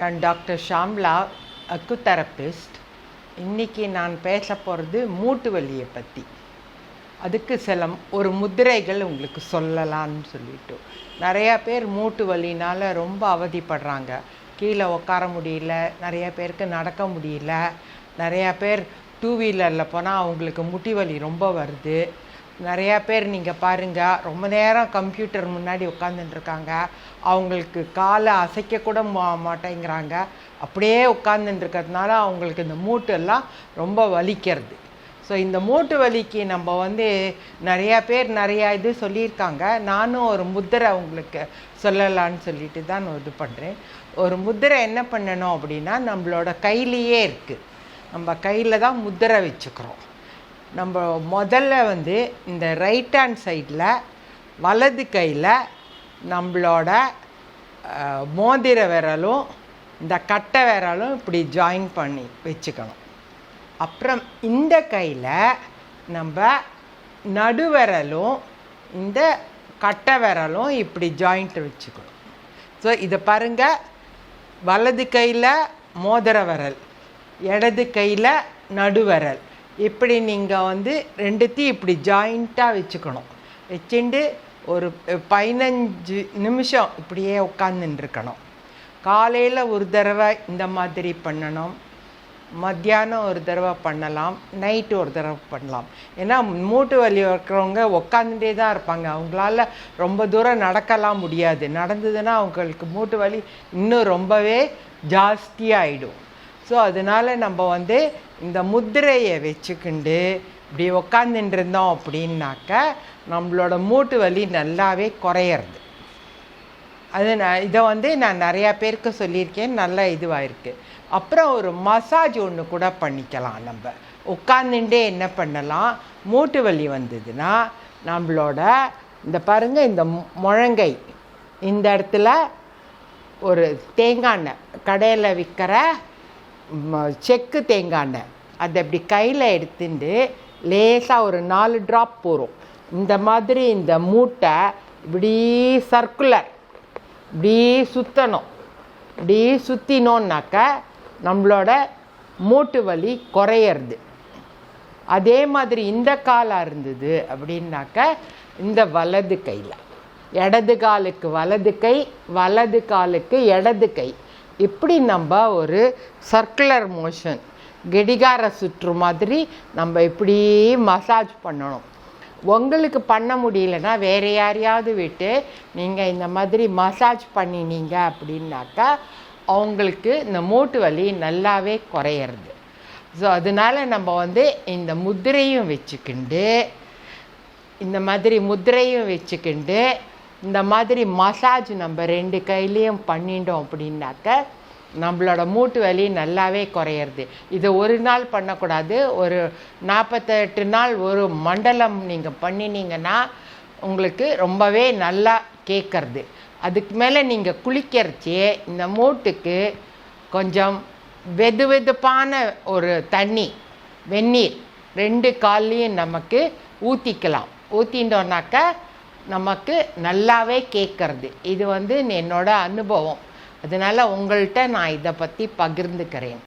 நான் doctor Shamla, acutherapist. இன்றைக்கி நான் பேச போகிறது மூட்டு வலியை பற்றி. அதுக்கு ஒரு முத்திரைகள் உங்களுக்கு சொல்லலான்னு சொல்லிட்டு, நிறையா பேர் மூட்டு வலினால் ரொம்ப அவதிப்படுறாங்க. கீழே உட்கார முடியல, நிறையா பேருக்கு நடக்க முடியல, நிறையா பேர் டூ வீலரில் போனால் அவங்களுக்கு முட்டி வலி ரொம்ப வருது. நிறையா பேர் நீங்கள் பாருங்கள், ரொம்ப நேரம் கம்ப்யூட்டர் முன்னாடி உட்காந்துட்டுருக்காங்க, அவங்களுக்கு காலை அசைக்கக்கூட மாட்டேங்கிறாங்க. அப்படியே உட்காந்துட்டுருக்கிறதுனால அவங்களுக்கு இந்த மூட்டெல்லாம் ரொம்ப வலிக்கிறது. ஸோ இந்த மூட்டு வலிக்கு நம்ம நிறையா பேர் நிறையா இது சொல்லியிருக்காங்க. நானும் ஒரு முத்திரை உங்களுக்கு சொல்லலான்னு சொல்லிட்டு தான் நான் இது பண்ணுறேன். ஒரு முத்திரை என்ன பண்ணணும் அப்படின்னா, நம்மளோட கையிலையே இருக்குது. நம்ம கையில் தான் முத்திரை வச்சுக்கிறோம். நம்ம முதல்ல இந்த ரைட் ஹேண்ட் சைடில் வலது கையில் நம்மளோட மோதிர விரலும் இந்த கட்டை விரலும் இப்படி ஜாயின் பண்ணி வச்சுக்கணும். அப்புறம் இந்த கையில் நம்ம நடுவிரலும் இந்த கட்டை விரலும் இப்படி ஜாயிண்ட் வச்சுக்கணும். ஸோ இதை பாருங்கள், வலது கையில் மோதிர விரல், இடது கையில் நடுவிரல், இப்படி நீங்கள் ரெண்டுத்தையும் இப்படி ஜாயிண்ட்டாக வச்சுக்கணும். வச்சுட்டு ஒரு 15 நிமிஷம் இப்படியே உட்காந்துட்டுருக்கணும். காலையில் ஒரு தடவை இந்த மாதிரி பண்ணணும், மத்தியானம் ஒரு தடவை பண்ணலாம், நைட்டு ஒரு தடவை பண்ணலாம். ஏன்னா மூட்டு வலி இருக்கிறவங்க உட்காந்துட்டே தான் இருப்பாங்க, அவங்களால ரொம்ப தூரம் நடக்கலாம் முடியாது. நடந்ததுன்னா அவங்களுக்கு மூட்டு வலி இன்னும் ரொம்பவே ஜாஸ்தியாகிடும். ஸோ அதனால் நம்ம இந்த முத்திரையை வச்சுக்கிண்டு இப்படி உக்காந்துட்டு இருந்தோம் அப்படின்னாக்க நம்மளோட மூட்டு வலி நல்லாவே குறையிறது. அது இதை நான் நிறையா பேருக்கு சொல்லியிருக்கேன், நல்ல இதுவாக இருக்குது. அப்புறம் ஒரு மசாஜ் ஒன்று கூட பண்ணிக்கலாம். நம்ம உட்காந்துட்டே என்ன பண்ணலாம், மூட்டு வலி வந்ததுன்னா நம்மளோட இந்த பாருங்கள், இந்த முழங்கை இந்த இடத்துல ஒரு தேங்காய் எண்ணெய், கடையில் விற்கிற செக்கு தேங்காய் எண்ணெய், அதை அப்படி கையில் எடுத்துட்டு லேசாக ஒரு 4 ட்ராப் போகிறோம். இந்த மாதிரி இந்த மூட்டை இப்படி சர்க்குலர் இப்படி சுற்றணும். இப்படி சுற்றினோன்னாக்க நம்மளோட மூட்டு வலி குறையிறது. அதே மாதிரி இந்த காலாக இருந்தது அப்படின்னாக்க இந்த வலது கையில், இடது காலுக்கு வலது கை, வலது காலுக்கு இடது கை, இப்படி நம்ம ஒரு சர்க்குலர் மோஷன், கடிகார சுற்று மாதிரி நம்ம இப்படி மசாஜ் பண்ணணும். உங்களுக்கு பண்ண முடியலன்னா வேறு யாரையாவது விட்டு நீங்கள் இந்த மாதிரி மசாஜ் பண்ணினீங்க அப்படின்னாக்கா அவங்களுக்கு இந்த மூட்டு வலி நல்லாவே குறையிறது. ஸோ அதனால் நம்ம இந்த முத்திரையும் வச்சுக்கிண்டு, இந்த மாதிரி முத்திரையும் வச்சுக்கிண்டு இந்த மாதிரி மசாஜ் நம்ம 2 கையிலையும் பண்ணிட்டோம் அப்படின்னாக்க நம்மளோட மூட்டு வலி நல்லாவே குறையிறது. இது ஒரு நாள் பண்ணக்கூடாது, ஒரு 48 நாள் ஒரு மண்டலம் நீங்கள் பண்ணினீங்கன்னா உங்களுக்கு ரொம்பவே நல்லா கேட்கறது. அதுக்கு மேலே நீங்கள் குளிக்கிறச்சே இந்த மூட்டுக்கு கொஞ்சம் வெதுவெதுப்பான ஒரு தண்ணி, வெந்நீர் 2 கால்லையும் நமக்கு ஊற்றிக்கலாம். ஊற்றிட்டோன்னாக்க நமக்கு நல்லாவே கேட்கறது. இது என்னோட அனுபவம். அதனால் உங்கள்கிட்ட நான் இதை பற்றி பகிர்ந்துக்கிறேன்.